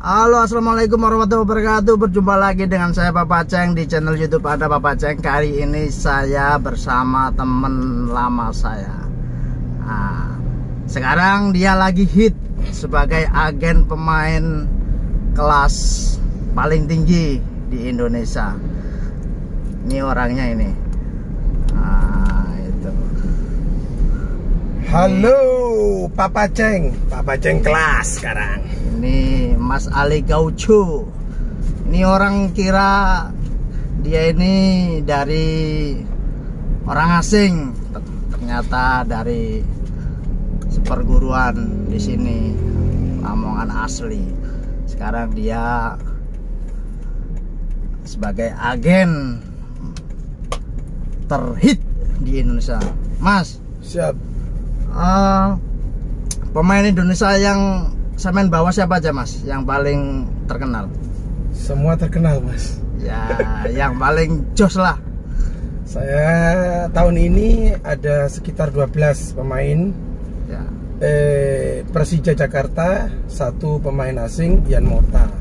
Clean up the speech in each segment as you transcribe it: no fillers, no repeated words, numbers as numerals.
Halo, assalamualaikum warahmatullahi wabarakatuh. Berjumpa lagi dengan saya Papa Ceng di channel YouTube Ada Papa Ceng. Kali ini saya bersama teman lama saya. Sekarang dia lagi hit sebagai agen pemain kelas paling tinggi di Indonesia. Ini orangnya ini. Itu. Halo Papa Ceng kelas sekarang. Ini Mas Ali Gaucho. Ini orang kira dia ini dari orang asing, ternyata dari seperguruan di sini, Lamongan asli. Sekarang dia sebagai agen terhit di Indonesia. Mas, siap. Pemain Indonesia yang sampean bawa siapa aja Mas? Yang paling terkenal? Semua terkenal Mas. Ya, yang paling jos lah. Saya tahun ini ada sekitar 12 pemain. Ya. Persija Jakarta 1 pemain asing, Yan Mota.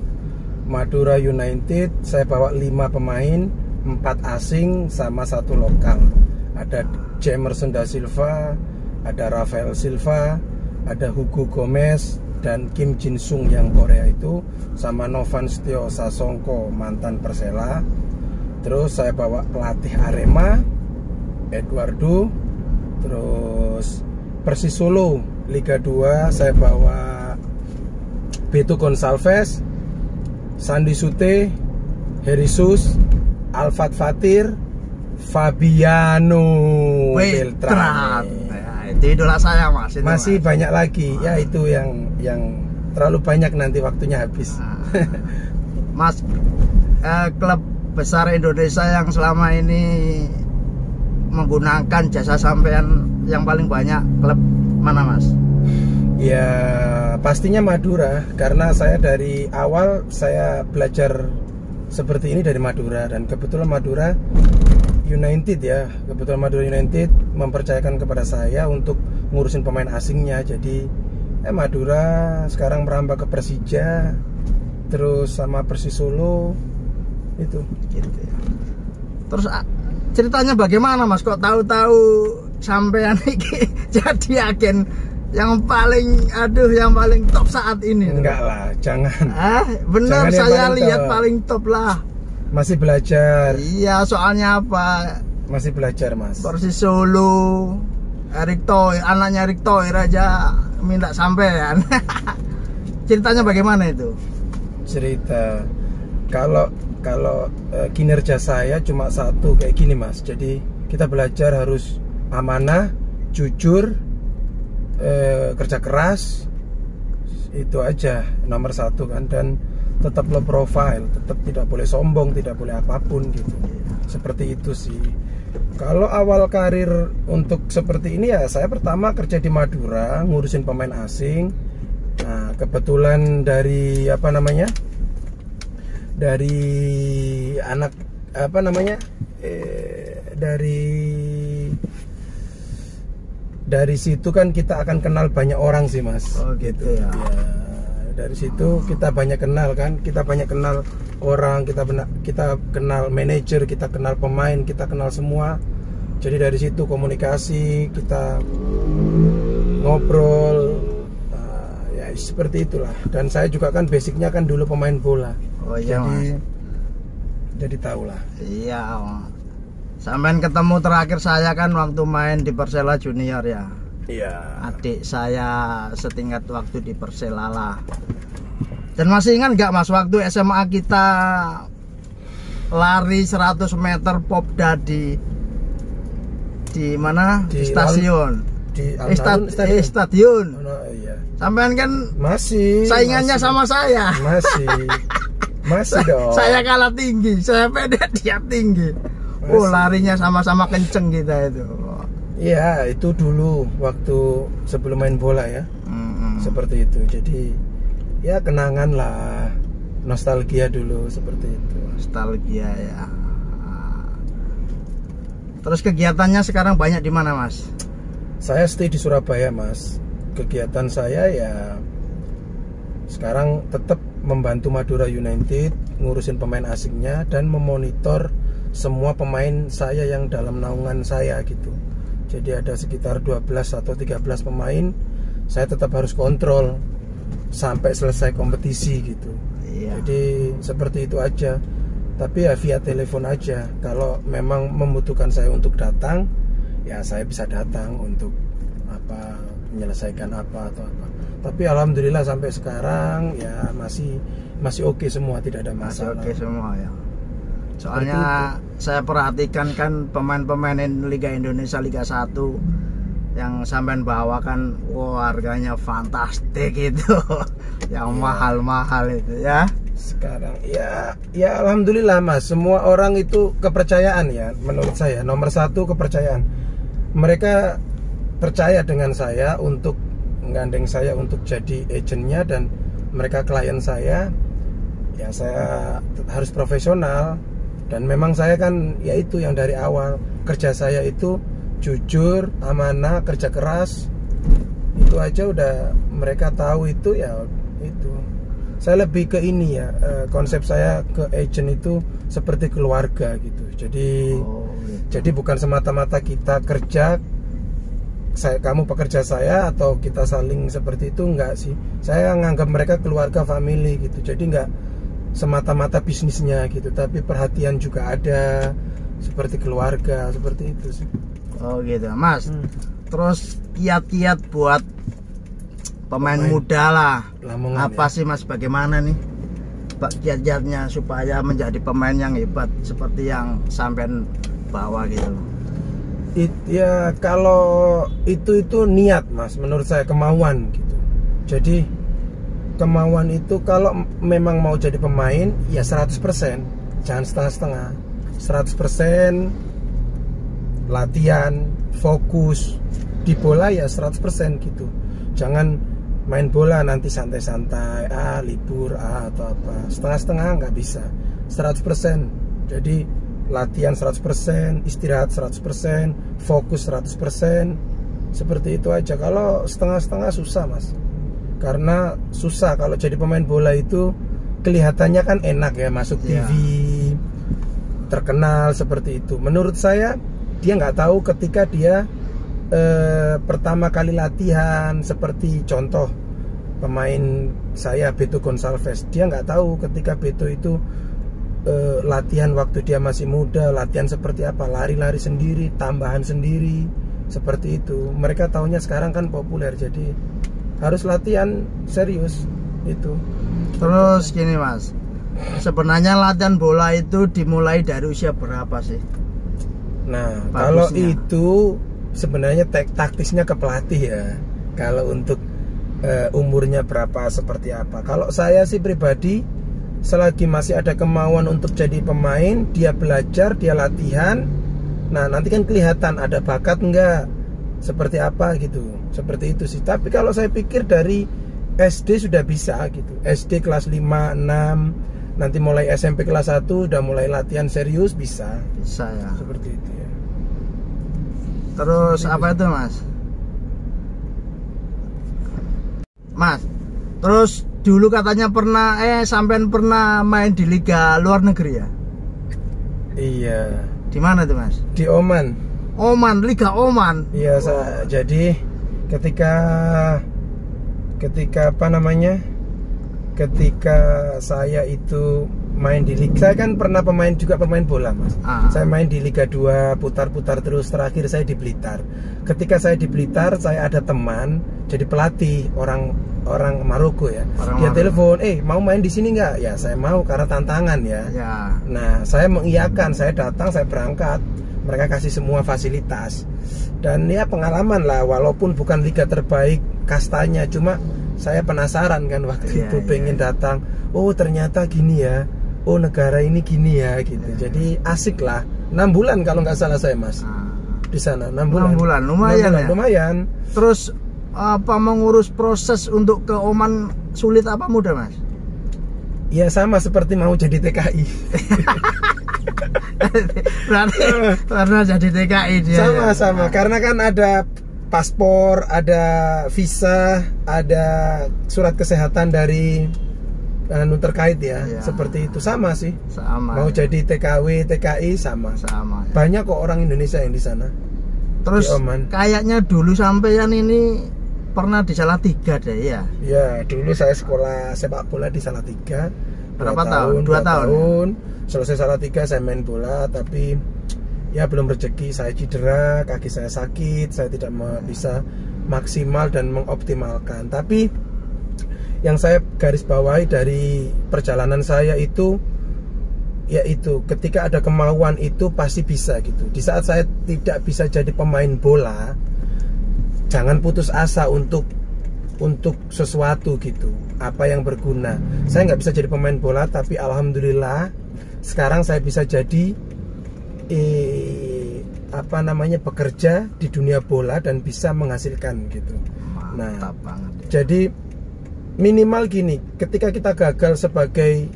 Madura United saya bawa 5 pemain, 4 asing sama 1 lokal. Ada Jamerson da Silva, ada Rafael Silva, ada Hugo Gomez dan Kim Jin Sung yang Korea itu, sama Novan Setio Sasongko mantan Persela. Terus saya bawa pelatih Arema Eduardo. Terus Persis Solo Liga 2 saya bawa Beto Gonçalves, Sandi Sute, Herisus, Alfat Fatir, Fabiano Beltrame. Itu idola saya Mas. Itu, masih Mas. Banyak lagi. Ya itu yang terlalu banyak, nanti waktunya habis. Mas, klub besar Indonesia yang selama ini menggunakan jasa sampean yang paling banyak, klub mana Mas? Ya pastinya Madura, karena saya dari awal saya belajar seperti ini dari Madura, dan kebetulan Madura United ya, kebetulan Madura United mempercayakan kepada saya untuk ngurusin pemain asingnya. Jadi Madura sekarang merambah ke Persija, terus sama Persis Solo itu. Gitu ya. Terus ceritanya bagaimana Mas? Kok tahu-tahu sampean ini jadi agen yang paling top saat ini? Enggak lah, jangan. Bener, jangan saya lihat top. paling top lah. Masih belajar. Iya, soalnya apa? Masih belajar Mas. Persis Solo, Erick Thohir, anaknya Erick Thohir aja minta sampean. Ceritanya bagaimana itu? Cerita kalau kinerja saya cuma satu kayak gini Mas. Jadi kita belajar harus amanah, jujur, kerja keras, itu aja nomor 1 kan. Dan tetap low profile, tetap tidak boleh sombong, tidak boleh apapun gitu. Seperti itu sih. Kalau awal karir untuk seperti ini ya, saya pertama kerja di Madura ngurusin pemain asing. Nah, kebetulan dari dari situ kan kita akan kenal banyak orang sih Mas. Oh gitu ya. Dari situ kita banyak kenal kan, kita banyak kenal orang, kita kenal manajer, kita kenal pemain, kita kenal semua. Jadi dari situ komunikasi, kita ngobrol, ya seperti itulah. Dan saya juga kan basicnya kan dulu pemain bola. Oh iya jadi tahu lah. Iya. Sampai ketemu terakhir saya kan waktu main di Persela Junior ya. Iya. Adik saya setingkat waktu di Persela lah. Dan masih ingat nggak Mas, waktu SMA kita lari 100 meter Popda di mana? Di stasiun. Stadion. Oh, iya. Sampean kan masih saingannya sama saya. Masih dong. Saya kalah tinggi, saya pendek, dia tinggi. Oh, larinya sama-sama kenceng kita itu. Iya, itu dulu waktu sebelum main bola ya. Seperti itu. Jadi ya kenangan lah, nostalgia dulu seperti itu. Nostalgia ya. Terus kegiatannya sekarang banyak di mana Mas? Saya stay di Surabaya Mas. Kegiatan saya ya Sekarang tetap membantu Madura United ngurusin pemain asingnya dan memonitor semua pemain saya yang dalam naungan saya gitu. Jadi ada sekitar 12 atau 13 pemain, saya tetap harus kontrol sampai selesai kompetisi gitu. Jadi seperti itu aja. Tapi ya via telepon aja. Kalau memang membutuhkan saya untuk datang, ya saya bisa datang untuk menyelesaikan apa atau apa. Tapi alhamdulillah sampai sekarang ya masih oke semua, tidak ada masalah. Masih oke semua ya. Soalnya saya perhatikan kan pemain-pemain Liga Indonesia Liga 1 yang sampean bawa kan, harganya fantastik itu. Yang mahal-mahal itu ya. Sekarang ya alhamdulillah Mas, semua orang itu kepercayaan ya, menurut saya nomor satu kepercayaan. Mereka percaya dengan saya untuk menggandeng saya untuk jadi agentnya, dan mereka klien saya. Ya saya harus profesional, dan memang saya kan yaitu yang dari awal kerja saya itu jujur, amanah, kerja keras. Itu aja udah mereka tahu itu ya itu. Saya lebih ke ini ya, konsep saya ke agent itu seperti keluarga gitu. Jadi bukan semata-mata kita kerja, kamu pekerja saya atau kita saling seperti itu, enggak sih. Saya nganggap mereka keluarga, family gitu. Jadi enggak semata-mata bisnisnya gitu, tapi perhatian juga ada, seperti keluarga, seperti itu sih. Oh gitu Mas. Terus kiat-kiat buat pemain muda lah, Lamongan, apa ya? sih Mas, bagaimana nih kiat-kiatnya supaya menjadi pemain yang hebat seperti yang sampean bawa gitu? Ya kalau itu niat Mas, menurut saya kemauan gitu. Jadi kemauan itu kalau memang mau jadi pemain ya 100%, jangan setengah-setengah. 100% latihan, fokus di bola ya 100% gitu. Jangan main bola nanti santai-santai, libur atau apa, setengah-setengah nggak bisa. 100%. Jadi latihan 100%, istirahat 100%, fokus 100%. Seperti itu aja. Kalau setengah-setengah susah Mas. Karena susah kalau jadi pemain bola itu kelihatannya kan enak ya, masuk TV, terkenal seperti itu. Menurut saya dia nggak tahu ketika dia pertama kali latihan, seperti contoh pemain saya Beto Gonçalves, dia nggak tahu ketika Beto itu latihan waktu dia masih muda, latihan seperti apa, lari-lari sendiri, tambahan sendiri, seperti itu. Mereka taunya sekarang kan populer, jadi harus latihan serius itu. Terus gini Mas, sebenarnya latihan bola itu dimulai dari usia berapa sih? Nah, bagusnya? Kalau itu sebenarnya taktisnya ke pelatih ya. Kalau untuk umurnya berapa, seperti apa. Kalau saya sih pribadi, selagi masih ada kemauan untuk jadi pemain, dia belajar, dia latihan. Nah, nanti kan kelihatan ada bakat enggak, seperti apa gitu. Seperti itu sih. Tapi kalau saya pikir dari SD sudah bisa gitu. SD kelas 5, 6, nanti mulai SMP kelas 1 udah mulai latihan serius, bisa. Bisa ya. Seperti itu ya. Terus apa itu Mas? Mas, terus dulu katanya pernah sampean pernah main di liga luar negeri ya? Iya. Di mana tuh Mas? Di Oman. Oman, Liga Oman. Iya, jadi ketika apa namanya? Ketika saya itu main di liga, saya kan pernah pemain bola Mas. Saya main di Liga 2, putar-putar terus, terakhir saya di Blitar. Ketika saya di Blitar, saya ada teman jadi pelatih, orang Maroko ya. Dia telepon, mau main di sini nggak? Ya saya mau karena tantangan ya. Nah saya mengiyakan, saya datang, saya berangkat. Mereka kasih semua fasilitas. Dan ya pengalaman lah, walaupun bukan liga terbaik kastanya, cuma saya penasaran kan waktu itu pengen datang. Oh ternyata gini ya. Oh negara ini gini ya gitu. Jadi asik lah. 6 bulan kalau nggak salah saya Mas. Di sana 6 bulan. 6 bulan, lumayan ya. Lumayan. Terus apa mengurus proses untuk ke Oman sulit apa mudah Mas? Ya sama seperti mau jadi TKI. Berarti karena jadi TKI dia. Sama-sama, karena kan ada paspor, ada visa, ada surat kesehatan dari terkait ya, seperti itu. Sama sih. Sama. Mau jadi TKW, TKI sama. Sama. Banyak kok orang Indonesia yang di sana. Terus kayaknya dulu sampean ini pernah di Salatiga deh ya? Ya, dulu saya sekolah sepak bola di Salatiga. Berapa tahun? 2 tahun. Selesai Salatiga saya main bola, tapi ya belum rezeki, saya cedera, kaki saya sakit, saya tidak bisa maksimal dan mengoptimalkan. Tapi yang saya garis bawahi dari perjalanan saya itu, yaitu ketika ada kemauan itu pasti bisa gitu. Di saat saya tidak bisa jadi pemain bola, jangan putus asa untuk sesuatu gitu, apa yang berguna. Saya nggak bisa jadi pemain bola, tapi alhamdulillah sekarang saya bisa jadi bekerja di dunia bola dan bisa menghasilkan gitu. Mantap banget ya. Jadi minimal gini, ketika kita gagal sebagai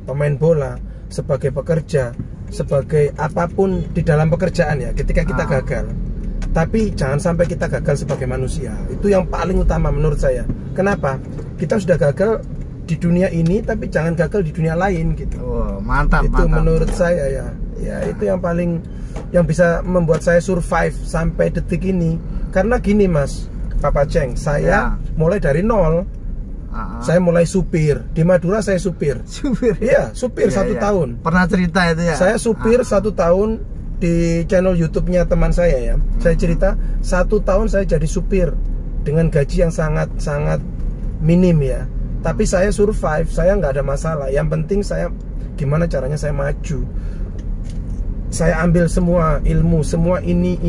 pemain bola, sebagai pekerja, sebagai apapun di dalam pekerjaan ya, ketika kita gagal, tapi jangan sampai kita gagal sebagai manusia. Itu yang paling utama menurut saya. Kenapa? Kita sudah gagal di dunia ini, tapi jangan gagal di dunia lain gitu. Oh, mantap. Itu mantap, menurut mantap. saya ya. Ya, itu yang paling, yang bisa membuat saya survive sampai detik ini. Karena gini Mas, Papa Ceng, saya mulai dari nol. Saya mulai supir di Madura, saya supir. Iya, supir 1 tahun. Pernah cerita itu ya? Saya supir 1 tahun di channel YouTube-nya teman saya ya. Saya cerita 1 tahun saya jadi supir dengan gaji yang sangat minim ya. Tapi saya survive, saya nggak ada masalah. Yang penting saya gimana caranya saya maju. Saya ambil semua ilmu, semua ini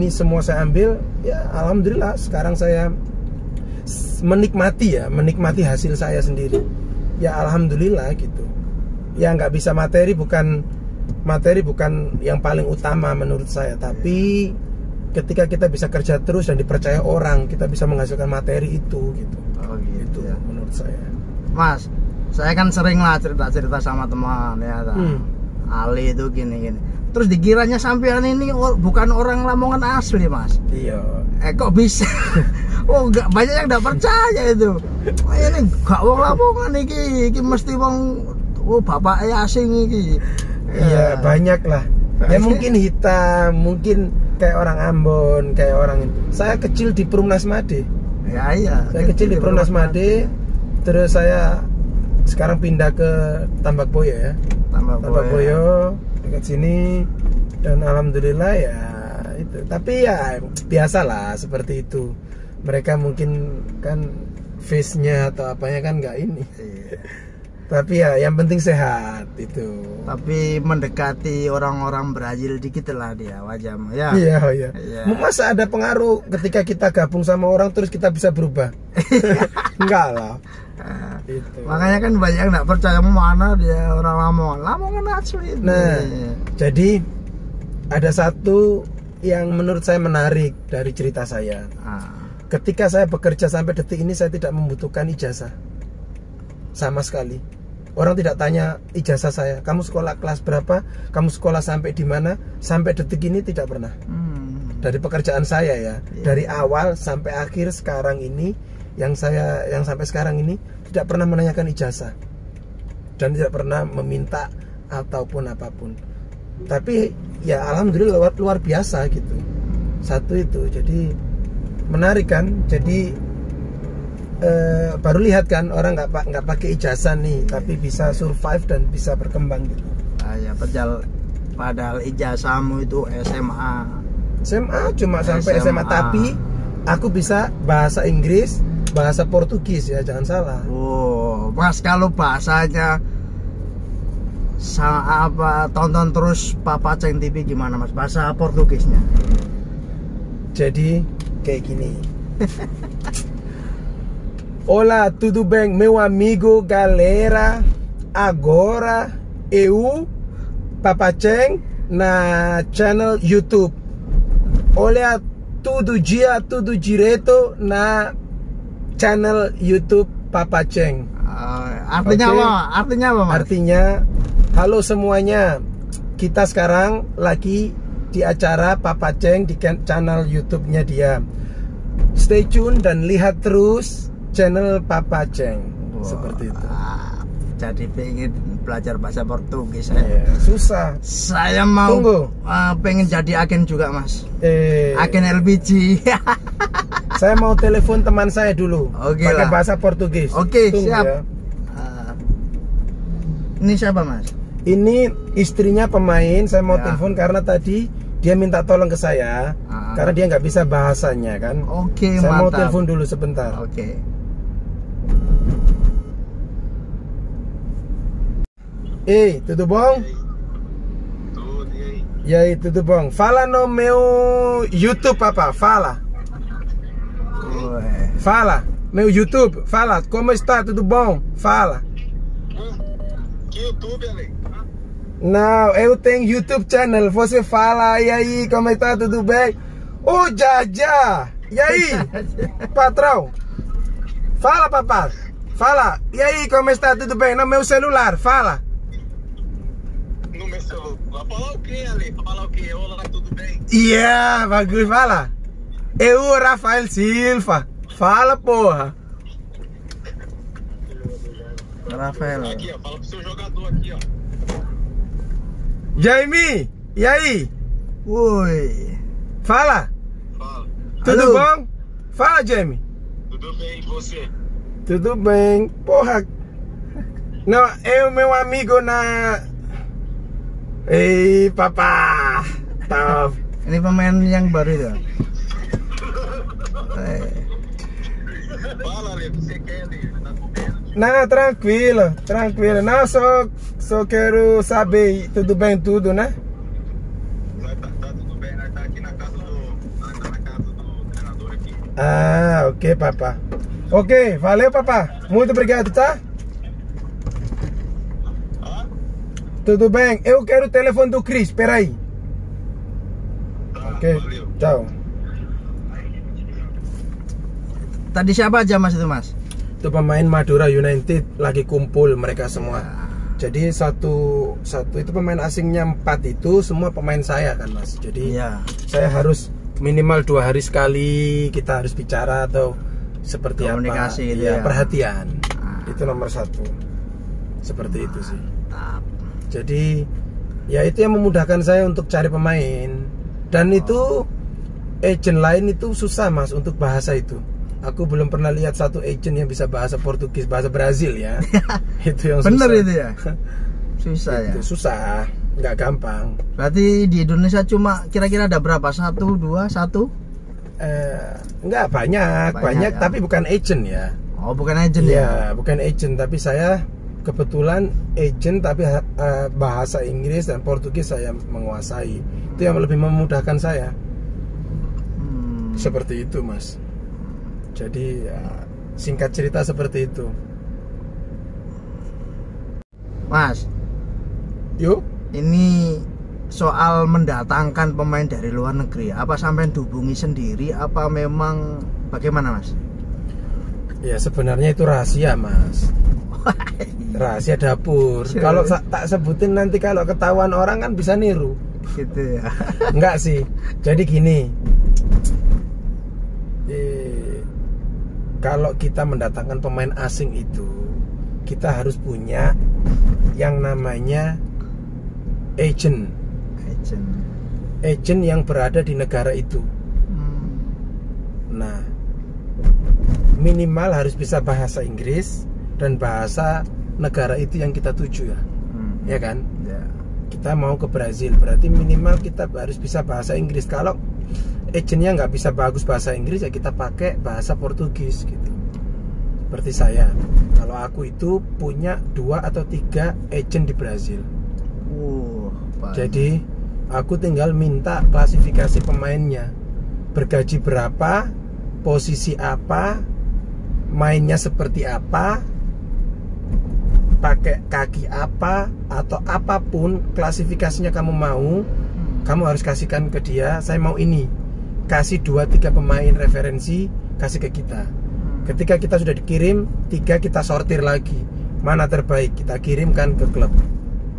semua saya ambil. Ya alhamdulillah sekarang saya menikmati hasil saya sendiri. Ya alhamdulillah gitu. Ya nggak bisa materi bukan yang paling utama menurut saya, tapi ketika kita bisa kerja terus dan dipercaya orang, kita bisa menghasilkan materi itu gitu. Oh gitu ya menurut saya. Mas, saya kan sering lah cerita sama teman ya. Ali itu gini. Terus dikiranya sampean ini bukan orang Lamongan asli Mas. Iya. Kok bisa? Oh nggak, banyak yang nggak percaya itu. Ini gak wong Lamongan iki mesti wong bapaknya asing iki. Iya banyak lah. Ya mungkin hitam, mungkin kayak orang Ambon, kayak orang. Saya kecil di Perumnas Made. Ya iya. Saya kecil di Perumnas Made. Terus saya sekarang pindah ke Tambak Boyo ya. Tambak Boyo dekat sini, dan alhamdulillah ya itu. Tapi ya biasalah seperti itu. Mereka mungkin kan face-nya atau apanya kan nggak ini. Tapi ya yang penting sehat itu. Tapi mendekati orang-orang Brazil dikit lah dia wajahmu ya. Iya. Masa ada pengaruh ketika kita gabung sama orang terus kita bisa berubah? Enggak lah. Itu. Makanya kan banyak yang nggak percaya mana dia orang Lamongan asli. Nah, jadi ada satu yang menurut saya menarik dari cerita saya. Ketika saya bekerja sampai detik ini, saya tidak membutuhkan ijazah sama sekali. Orang tidak tanya ijazah saya, kamu sekolah kelas berapa, kamu sekolah sampai di mana. Sampai detik ini tidak pernah. Dari pekerjaan saya ya, dari awal sampai akhir sekarang ini, yang sampai sekarang ini tidak pernah menanyakan ijazah dan tidak pernah meminta ataupun apapun. Tapi ya alhamdulillah luar biasa gitu. Satu itu, jadi menarik kan. Jadi baru lihat kan orang nggak pakai ijazah nih, tapi bisa survive dan bisa berkembang gitu. Ya padahal ijazahmu itu SMA cuma sampai SMA, tapi aku bisa bahasa Inggris, bahasa Portugis ya, jangan salah. Oh, Mas, kalau bahasanya tonton terus Papa Ceng TV gimana Mas? Bahasa Portugisnya. Jadi kayak gini. Olá, tudo bem, meu amigo, galera? Agora eu, Papa Ceng, na channel YouTube. Olha tudo dia, tudo direto na channel YouTube Papa Ceng. Artinya apa? Artinya apa, Mas? Artinya, halo semuanya. Kita sekarang lagi di acara Papa Ceng di channel YouTube-nya dia. stay tune dan lihat terus channel Papa Ceng. Seperti itu. Jadi pengen belajar bahasa Portugis. Susah. Saya mau pengen jadi agen juga, Mas. Agen LPG. Saya mau telepon teman saya dulu. Pakai bahasa Portugis. Oke, tunggu siap. Ya. Ini siapa, Mas? Ini istrinya pemain. Saya mau telepon karena tadi dia minta tolong ke saya karena dia nggak bisa bahasanya kan. Oke, saya mantap. mau telepon dulu sebentar. Oke. Tudo bom? Tudo, e aí? E aí, tudo bom? Fala no meu YouTube, papá. Fala. Fala. Meu YouTube. Fala. Como está? Tudo bom? Fala. Que YouTube, Ale? Não, eu tenho YouTube channel. Você fala. E aí, como está? Tudo bem? Ô, Jaja. E aí, patrão? Fala, papá. Fala. E aí, como está? Tudo bem? No meu celular. Fala. No meu celular. Fala o que, Ale? Fala o que? Olá, tudo bem? Yeah, bagus. Fala. Eu, Rafael Silva. Fala, porra. Rafael. Aqui, ó. Fala pro seu jogador aqui, ó. Jamie, e aí? Oi. Fala. Fala. Tudo bom? Fala, Jamie. Tudo bem, e você? Tudo bem. Porra. Não, eu, meu amigo na... Ei, papá. Tá. Ini pemain yang baru itu. Fala, Ale. Você quer, Ale? Tá comendo? Não, tranquilo, tranquilo. Não, só quero saber, tudo bem tudo, né? Tá tudo bem, nós tá aqui na casa do treinador aqui. Ah, ok, papá. Ok, valeu, papá. Muito obrigado, tá? Tudo bem, eu quero o telefone do Cris, peraí. Tá, Ok, valeu. tchau. Tadi siapa aja, Mas, itu, Mas? Itu pemain Madura United lagi kumpul mereka semua. Jadi satu itu pemain asingnya 4 itu semua pemain saya kan, Mas. Jadi saya harus minimal 2 hari sekali kita harus bicara atau seperti komunikasi apa. itu Ya, perhatian. Itu nomor 1. Seperti itu sih. Jadi ya itu yang memudahkan saya untuk cari pemain. Dan itu agent lain itu susah, Mas, untuk bahasa itu. Aku belum pernah lihat satu agent yang bisa bahasa Portugis, bahasa Brazil ya. Itu yang susah. Bener itu ya? Susah ya? Itu susah, nggak gampang. Berarti di Indonesia cuma kira-kira ada berapa? 1, 2, 1? Nggak banyak ya? Tapi bukan agent ya. Oh, bukan agent ya? Bukan agent, tapi saya kebetulan agent tapi bahasa Inggris dan Portugis saya menguasai. Itu yang lebih memudahkan saya. Seperti itu, Mas. Jadi ya, singkat cerita seperti itu. Mas, yuk. Ini soal mendatangkan pemain dari luar negeri, apa sampai dihubungi sendiri, apa memang bagaimana, Mas? Ya sebenarnya itu rahasia, Mas. Rahasia dapur. Kalau tak sebutin nanti kalau ketahuan orang kan bisa niru. Gitu ya. Enggak sih. Jadi gini. Kalau kita mendatangkan pemain asing itu, kita harus punya yang namanya agent yang berada di negara itu. Nah, minimal harus bisa bahasa Inggris dan bahasa negara itu yang kita tuju ya. Ya kan? Kita mau ke Brazil, berarti minimal kita harus bisa bahasa Inggris. Kalau agentnya nggak bisa bagus bahasa Inggris, ya kita pakai bahasa Portugis gitu. Seperti saya, kalau aku itu punya 2 atau 3 agent di Brazil. Jadi aku tinggal minta klasifikasi pemainnya, bergaji berapa, posisi apa, mainnya seperti apa, pakai kaki apa, atau apapun klasifikasinya kamu mau, kamu harus kasihkan ke dia. Saya mau ini, kasih 2-3 pemain referensi, kasih ke kita. Ketika kita sudah dikirim 3, kita sortir lagi mana terbaik, kita kirimkan ke klub.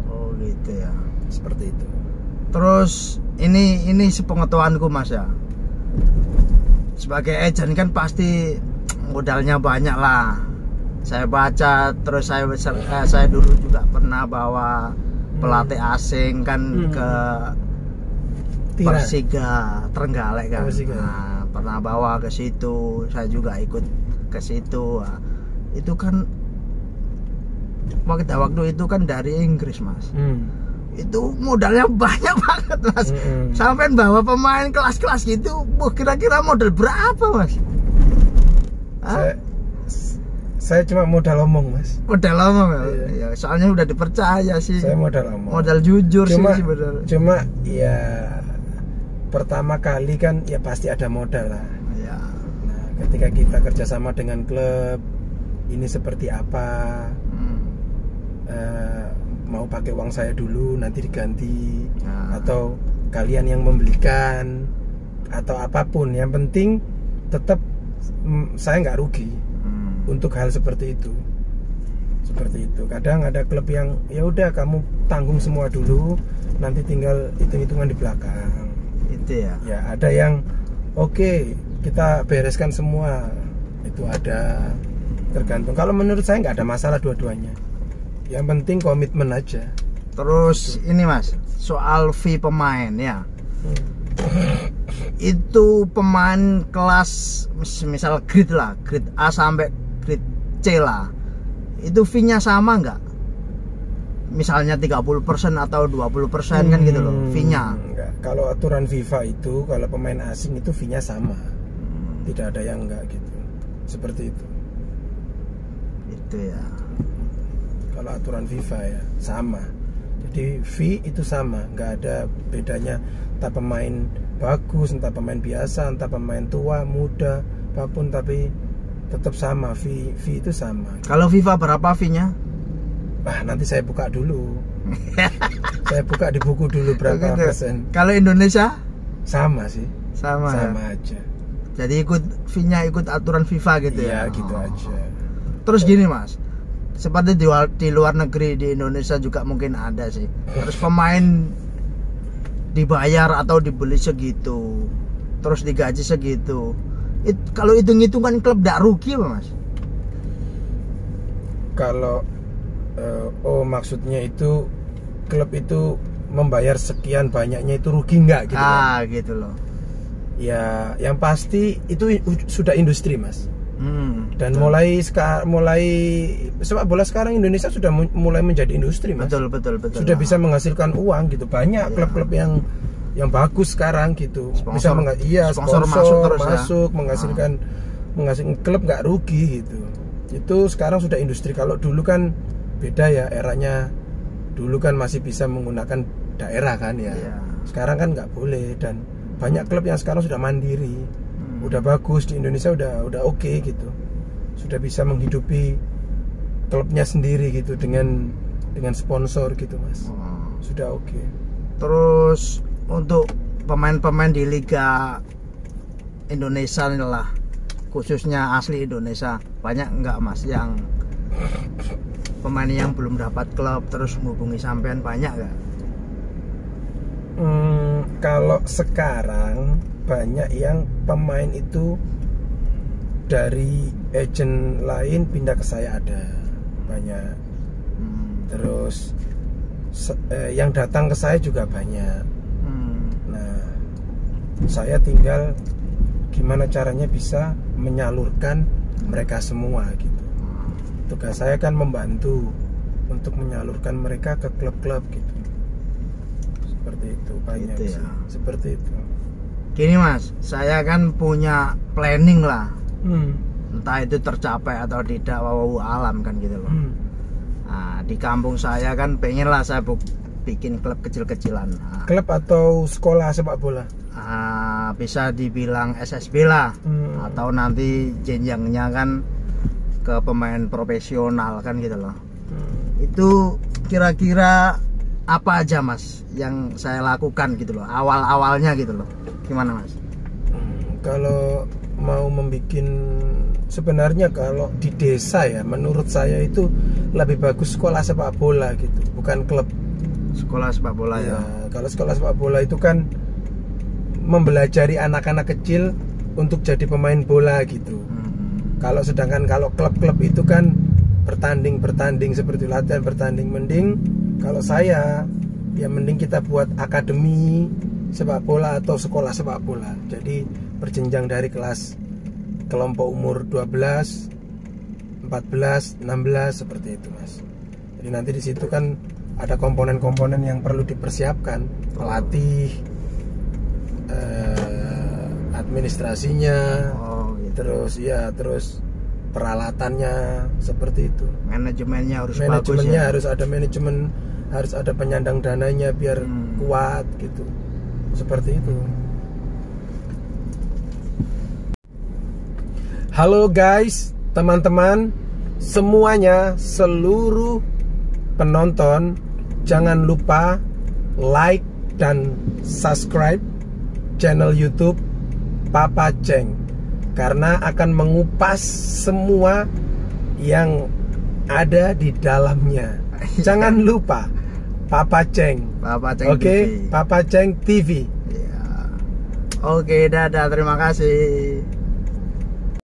Oh gitu ya. Seperti itu. Terus ini sepengetahuanku, Mas ya. sebagai agent kan pasti modalnya banyak lah. Saya baca, terus saya dulu juga pernah bawa pelatih asing kan ke Tira. Persija Trenggalek kan. Persija. Nah, pernah bawa ke situ, saya juga ikut ke situ. Nah, itu kan waktu itu kan dari Inggris, Mas. Itu modalnya banyak banget, Mas. Sampai bawa pemain kelas-kelas gitu, kira-kira modal berapa, Mas? Saya cuma modal omong, Mas. Modal omong ya? Iya. Ya, soalnya udah dipercaya sih. Saya modal omong. Modal jujur Cuma sih sebenarnya. cuma ya pertama kali kan ya pasti ada modal lah. Ya. Nah, ketika kita kerjasama dengan klub, ini seperti apa? Mau pakai uang saya dulu, nanti diganti, atau kalian yang membelikan, atau apapun. Yang penting tetap saya nggak rugi untuk hal seperti itu. Seperti itu. Kadang ada klub yang ya udah kamu tanggung semua dulu, nanti tinggal hitung-hitungan di belakang. Itu ya. Ya ada yang oke, kita bereskan semua. Itu ada, tergantung. Kalau menurut saya nggak ada masalah dua-duanya. Yang penting komitmen aja. Terus ini, Mas, soal fee pemain ya. Itu pemain kelas misal grade lah, grade A sampai grade C lah. Itu fee-nya sama nggak? Misalnya 30% atau 20% kan gitu loh fee-nya. Enggak. Kalau aturan FIFA itu kalau pemain asing itu fee-nya sama. Tidak ada yang enggak gitu. Seperti itu. Itu ya. Kalau aturan FIFA ya sama. Jadi fee itu sama, nggak ada bedanya. Entah pemain bagus, entah pemain biasa, entah pemain tua, muda, apapun, tapi tetap sama. Fee itu sama. Kalau FIFA berapa fee-nya? Nanti saya buka dulu. Saya buka di buku dulu berapa persen. Kalau Indonesia? Sama sih. Sama aja. Jadi fee-nya ikut aturan FIFA gitu ya? Iya, gitu aja. Terus gini, Mas, seperti di luar negeri, di Indonesia juga mungkin ada sih. Terus pemain dibayar atau dibeli segitu, terus digaji segitu. Kalau hitung-hitungan klub tidak rugi, Mas? Kalau maksudnya itu klub itu membayar sekian banyaknya itu rugi nggak gitu? Gitu loh. Ya, yang pasti itu sudah industri, Mas. Dan mulai sepak bola sekarang Indonesia sudah mulai menjadi industri, Mas. Betul. Sudah bisa menghasilkan uang gitu. Banyak klub-klub yang bagus sekarang gitu. Sponsor sponsor masuk terus masuk menghasilkan klub nggak rugi gitu. Itu sekarang sudah industri. Kalau dulu kan beda ya eranya. Dulu kan masih bisa menggunakan daerah kan ya. Sekarang kan nggak boleh, dan banyak klub yang sekarang sudah mandiri. Udah bagus di Indonesia, udah oke gitu, sudah bisa menghidupi klubnya sendiri gitu dengan sponsor gitu, Mas. Sudah oke. Terus untuk pemain-pemain di Liga Indonesia lah, khususnya asli Indonesia, banyak nggak, Mas, yang pemain yang belum dapat klub terus menghubungi sampean, banyak nggak? Kalau sekarang banyak yang pemain itu dari agent lain pindah ke saya, ada banyak. Terus yang datang ke saya juga banyak. Nah, saya tinggal gimana caranya bisa menyalurkan mereka semua gitu. Tugas saya kan membantu untuk menyalurkan mereka ke klub-klub gitu. Seperti itu banyak gitu sih. Ya. Seperti itu. Gini, Mas, saya kan punya planning lah. Entah itu tercapai atau tidak, wallahu alam kan gitu loh. Nah, di kampung saya kan pengen lah saya bikin klub kecil-kecilan. Nah, klub atau sekolah sepak bola? Bisa dibilang SSB lah. Atau nanti jenjangnya kan ke pemain profesional kan gitu loh. Itu kira-kira apa aja, Mas, yang saya lakukan gitu loh, awal-awalnya gitu loh, gimana, Mas? Kalau mau membuat, sebenarnya kalau di desa ya, menurut saya itu lebih bagus sekolah sepak bola gitu, bukan klub. Sekolah sepak bola ya. Kalau sekolah sepak bola itu kan membelajari anak-anak kecil untuk jadi pemain bola gitu. Kalau sedangkan kalau klub-klub itu kan bertanding seperti latihan bertanding, mending kalau saya ya mending kita buat akademi sepak bola atau sekolah sepak bola. Jadi berjenjang dari kelas kelompok umur 12, 14, 16 seperti itu, Mas. Jadi nanti di situ kan ada komponen-komponen yang perlu dipersiapkan, pelatih, administrasinya, terus peralatannya seperti itu. Manajemennya harus Manajemennya bagus ya. harus ada manajemen, harus ada penyandang dananya biar kuat gitu. Seperti itu. Halo guys, teman-teman semuanya, seluruh penonton, jangan lupa like dan subscribe channel YouTube Papa Ceng, karena akan mengupas semua yang ada di dalamnya. Jangan lupa Papa Ceng. Oke, TV. Papa Ceng TV. Ya. Oke, dadah, terima kasih.